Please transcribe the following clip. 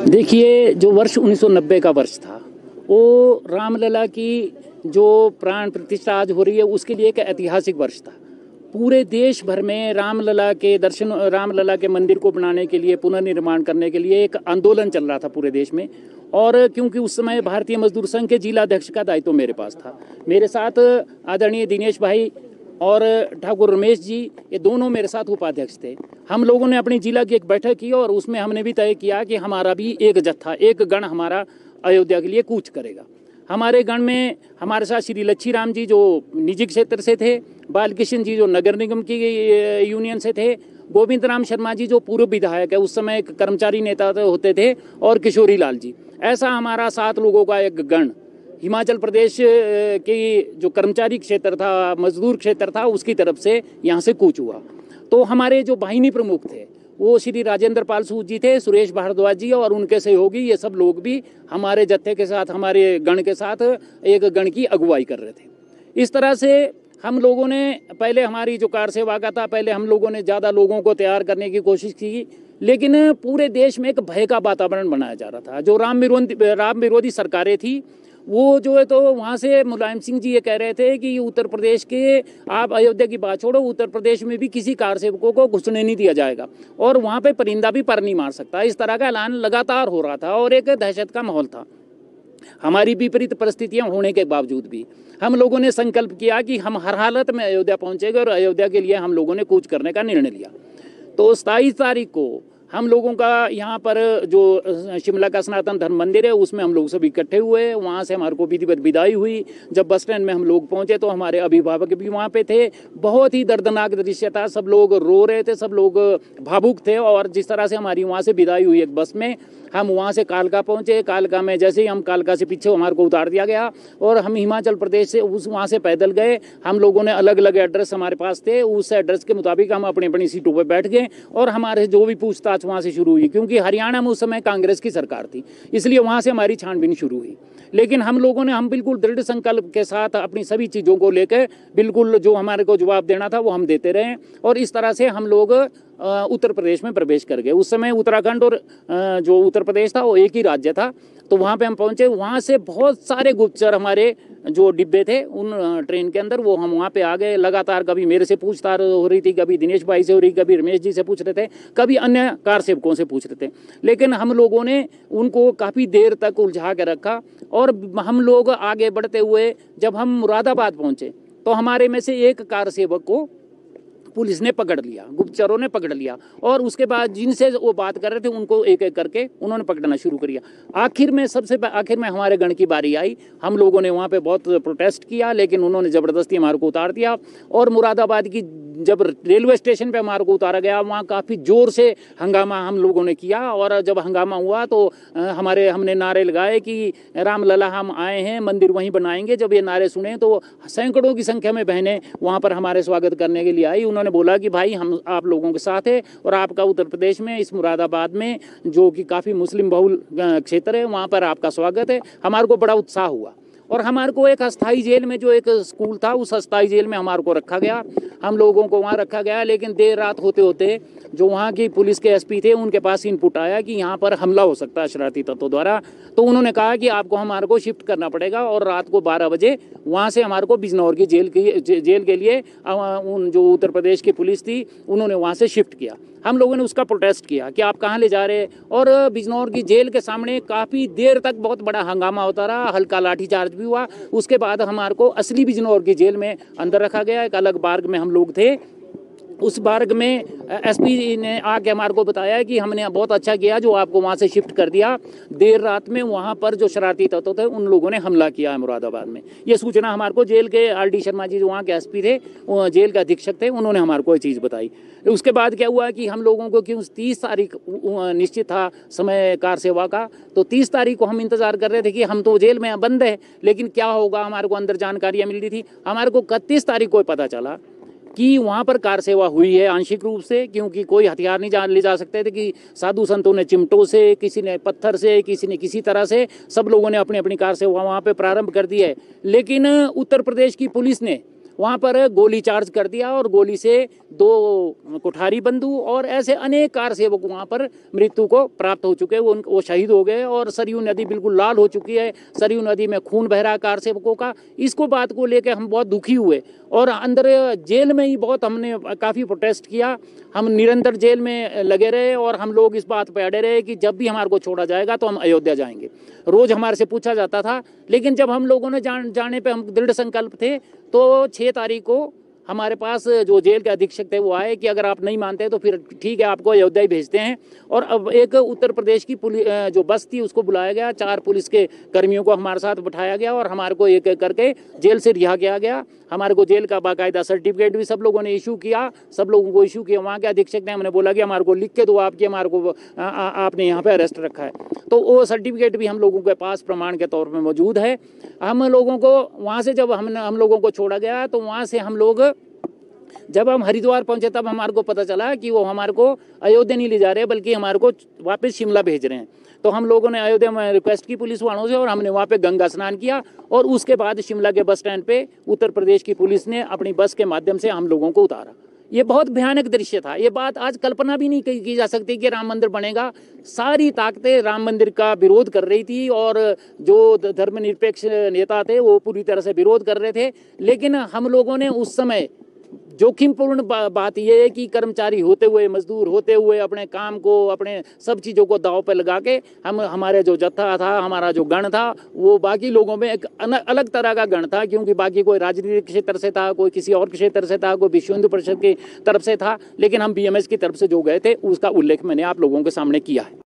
देखिए, जो वर्ष 1990 का वर्ष था, वो रामलला की जो प्राण प्रतिष्ठा आज हो रही है, उसके लिए एक ऐतिहासिक वर्ष था। पूरे देश भर में रामलला के दर्शन, रामलला के मंदिर को बनाने के लिए, पुनर्निर्माण करने के लिए एक आंदोलन चल रहा था पूरे देश में। और क्योंकि उस समय भारतीय मजदूर संघ के जिला अध्यक्ष का दायित्व मेरे पास था, मेरे साथ आदरणीय दिनेश भाई और ठाकुर रमेश जी, ये दोनों मेरे साथ उपाध्यक्ष थे। हम लोगों ने अपनी जिला की एक बैठक की और उसमें हमने भी तय किया कि हमारा भी एक जत्था, एक गण हमारा अयोध्या के लिए कूच करेगा। हमारे गण में हमारे साथ श्री लच्छी राम जी जो निजी क्षेत्र से थे, बालकृष्ण जी जो नगर निगम की यूनियन से थे, गोविंद राम शर्मा जी जो पूर्व विधायक है, उस समय एक कर्मचारी नेता होते थे, और किशोरी लाल जी। ऐसा हमारा 7 लोगों का एक गण हिमाचल प्रदेश की जो कर्मचारी क्षेत्र था, मजदूर क्षेत्र था, उसकी तरफ से यहाँ से कूच हुआ। तो हमारे जो वाहिनी प्रमुख थे वो श्री राजेंद्र पाल सूद जी थे, सुरेश भारद्वाज जी और उनके सहयोगी, ये सब लोग भी हमारे जत्थे के साथ, हमारे गण के साथ एक गण की अगुवाई कर रहे थे। इस तरह से हम लोगों ने पहले, हमारी जो कार सेवा का था, पहले हम लोगों ने ज़्यादा लोगों को तैयार करने की कोशिश की, लेकिन पूरे देश में एक भय का वातावरण बनाया जा रहा था। जो राम विरोधी सरकारें थी, वो जो है, तो वहाँ से मुलायम सिंह जी ये कह रहे थे कि उत्तर प्रदेश के, आप अयोध्या की बात छोड़ो, उत्तर प्रदेश में भी किसी कार सेवकों को घुसने नहीं दिया जाएगा और वहाँ पे परिंदा भी पर नहीं मार सकता। इस तरह का ऐलान लगातार हो रहा था और एक दहशत का माहौल था। हमारी विपरीत परिस्थितियां होने के बावजूद भी हम लोगों ने संकल्प किया कि हम हर हालत में अयोध्या पहुँचेंगे और अयोध्या के लिए हम लोगों ने कूच करने का निर्णय लिया। तो 27 तारीख को हम लोगों का यहाँ पर जो शिमला का सनातन धर्म मंदिर है, उसमें हम लोग सब इकट्ठे हुए। वहाँ से हमारे को विधिवत विदाई हुई। जब बस स्टैंड में हम लोग पहुँचे तो हमारे अभिभावक भी वहाँ पे थे। बहुत ही दर्दनाक दृश्य था, सब लोग रो रहे थे, सब लोग भावुक थे। और जिस तरह से हमारी वहाँ से विदाई हुई एक बस में, हम वहाँ से कालका पहुँचे। कालका में जैसे ही हम कालका से पीछे हमारे को उतार दिया गया और हम हिमाचल प्रदेश से वहाँ से पैदल गए। हम लोगों ने अलग अलग एड्रेस हमारे पास थे, उस एड्रेस के मुताबिक हम अपनी अपनी सीटों पर बैठ गए और हमारे जो भी पूछताछ वहाँ से शुरू हुई, क्योंकि हरियाणा में उस समय कांग्रेस की सरकार थी, इसलिए वहाँ से हमारी छानबीन शुरू हुई। लेकिन हम लोगों ने, हम बिल्कुल दृढ़ संकल्प के साथ अपनी सभी चीज़ों को लेकर बिल्कुल जो हमारे को जवाब देना था वो हम देते रहे और इस तरह से हम लोग उत्तर प्रदेश में प्रवेश कर गए। उस समय उत्तराखंड और जो उत्तर प्रदेश था वो एक ही राज्य था। तो वहाँ पे हम पहुँचे। वहाँ से बहुत सारे गुप्तचर हमारे जो डिब्बे थे उन ट्रेन के अंदर, वो हम वहाँ पे आ गए। लगातार कभी मेरे से पूछताछ हो रही थी, कभी दिनेश भाई से हो रही, कभी रमेश जी से पूछ रहे थे, कभी अन्य कार सेवकों से पूछ रहे थे। लेकिन हम लोगों ने उनको काफ़ी देर तक उलझा के रखा और हम लोग आगे बढ़ते हुए जब हम मुरादाबाद पहुँचे तो हमारे में से एक कार सेवक को पुलिस ने पकड़ लिया, गुप्तचरों ने पकड़ लिया और उसके बाद जिनसे वो बात कर रहे थे उनको एक एक करके उन्होंने पकड़ना शुरू कर दिया। आखिर में हमारे गण की बारी आई। हम लोगों ने वहाँ पे बहुत प्रोटेस्ट किया, लेकिन उन्होंने ज़बरदस्ती हमारे को उतार दिया। और मुरादाबाद की जब रेलवे स्टेशन पे हमारे को उतारा गया, वहाँ काफ़ी ज़ोर से हंगामा हम लोगों ने किया। और जब हंगामा हुआ तो हमने नारे लगाए कि रामलला हम आए हैं, मंदिर वहीं बनाएंगे। जब ये नारे सुने तो सैकड़ों की संख्या में बहनें वहाँ पर हमारे स्वागत करने के लिए आई। उन्होंने बोला कि भाई हम आप लोगों के साथ है और आपका उत्तर प्रदेश में इस मुरादाबाद में जो कि काफ़ी मुस्लिम बहुल क्षेत्र है, वहाँ पर आपका स्वागत है। हमारे को बड़ा उत्साह हुआ और हमारे को एक अस्थाई जेल में, जो एक स्कूल था, उस अस्थाई जेल में हमारे को रखा गया। हम लोगों को वहाँ रखा गया। लेकिन देर रात होते होते जो वहाँ की पुलिस के एसपी थे, उनके पास इनपुट आया कि यहाँ पर हमला हो सकता है शरारती तत्वों द्वारा। तो उन्होंने कहा कि आपको हमारे को शिफ्ट करना पड़ेगा और रात को 12 बजे वहाँ से हमारे को बिजनौर की जेल के लिए उन जो उत्तर प्रदेश की पुलिस थी उन्होंने वहाँ से शिफ्ट किया। हम लोगों ने उसका प्रोटेस्ट किया कि आप कहाँ ले जा रहे हैं। और बिजनौर की जेल के सामने काफ़ी देर तक बहुत बड़ा हंगामा होता रहा, हल्का लाठीचार्ज भी हुआ। उसके बाद हमारे को असली बिजनौर की जेल में अंदर रखा गया। एक अलग बार्ग में हम लोग थे। उस बार्ग में एसपी ने आके हमारे को बताया कि हमने बहुत अच्छा किया जो आपको वहाँ से शिफ्ट कर दिया। देर रात में वहाँ पर जो शरारती तत्व थे उन लोगों ने हमला किया है मुरादाबाद में। ये सूचना हमारे को जेल के RD शर्मा जी जो वहाँ के एसपी थे, जेल के अधीक्षक थे, उन्होंने हमारे को ये चीज़ बताई। उसके बाद क्या हुआ कि हम लोगों को क्यों 30 तारीख निश्चित था समय कार सेवा का, तो 30 तारीख को हम इंतज़ार कर रहे थे कि हम तो जेल में बंद है, लेकिन क्या होगा, हमारे को अंदर जानकारियाँ मिल रही थी। हमारे को 31 तारीख को पता चला कि वहाँ पर कार सेवा हुई है आंशिक रूप से, क्योंकि कोई हथियार नहीं ले जा सकते थे। कि साधु संतों ने चिमटों से, किसी ने पत्थर से, किसी ने किसी तरह से, सब लोगों ने अपनी अपनी कार सेवा वहाँ पे प्रारंभ कर दी है। लेकिन उत्तर प्रदेश की पुलिस ने वहाँ पर गोली चार्ज कर दिया और गोली से 2 कुठारी बंधु और ऐसे अनेक कार सेवक वहाँ पर मृत्यु को प्राप्त हो चुके हैं। वो शहीद हो गए और सरयू नदी बिल्कुल लाल हो चुकी है। सरयू नदी में खून बह रहा है कार सेवकों का। इसको बात को लेकर हम बहुत दुखी हुए और अंदर जेल में ही बहुत हमने काफ़ी प्रोटेस्ट किया। हम निरंतर जेल में लगे रहे और हम लोग इस बात पर अड़े रहे कि जब भी हमारे को छोड़ा जाएगा तो हम अयोध्या जाएंगे। रोज़ हमारे से पूछा जाता था, लेकिन जब हम लोगों ने जाने पे हम दृढ़ संकल्प थे तो 6 तारीख को हमारे पास जो जेल के अधीक्षक थे वो आए कि अगर आप नहीं मानते तो फिर ठीक है, आपको अयोध्या ही भेजते हैं। और अब एक उत्तर प्रदेश की जो बस थी उसको बुलाया गया, 4 पुलिस के कर्मियों को हमारे साथ बिठाया गया और हमारे को एक एक करके जेल से रिहा किया गया। हमारे को जेल का बाकायदा सर्टिफिकेट भी सब लोगों ने इशू किया, सब लोगों को इशू किया। वहाँ के अधीक्षक ने हमने बोला कि हमारे को लिख के दो आपकी, हमारे को आपने यहाँ पे अरेस्ट रखा है, तो वो सर्टिफिकेट भी हम लोगों के पास प्रमाण के तौर पर मौजूद है। हम लोगों को वहाँ से जब हम लोगों को छोड़ा गया तो वहाँ से हम लोग जब हम हरिद्वार पहुंचे तब हमारे को पता चला कि वो हमारे को अयोध्या नहीं ले जा रहे बल्कि हमारे को वापस शिमला भेज रहे हैं। तो हम लोगों ने अयोध्या में रिक्वेस्ट की पुलिस वालों से और हमने वहाँ पे गंगा स्नान किया और उसके बाद शिमला के बस स्टैंड पे उत्तर प्रदेश की पुलिस ने अपनी बस के माध्यम से हम लोगों को उतारा। ये बहुत भयानक दृश्य था। ये बात आज कल्पना भी नहीं की जा सकती कि राम मंदिर बनेगा। सारी ताकतें राम मंदिर का विरोध कर रही थी और जो धर्मनिरपेक्ष नेता थे वो पूरी तरह से विरोध कर रहे थे। लेकिन हम लोगों ने उस समय जोखिमपूर्ण बात यह है कि कर्मचारी होते हुए, मजदूर होते हुए अपने काम को, अपने सब चीज़ों को दांव पर लगा के हमारे जो जत्था था, हमारा जो गण था, वो बाकी लोगों में एक अलग तरह का गण था, क्योंकि बाकी कोई राजनीतिक क्षेत्र से था, कोई किसी और क्षेत्र से था, कोई विश्व हिंदू परिषद की तरफ से था, लेकिन हम BMS की तरफ से जो गए थे उसका उल्लेख मैंने आप लोगों के सामने किया है।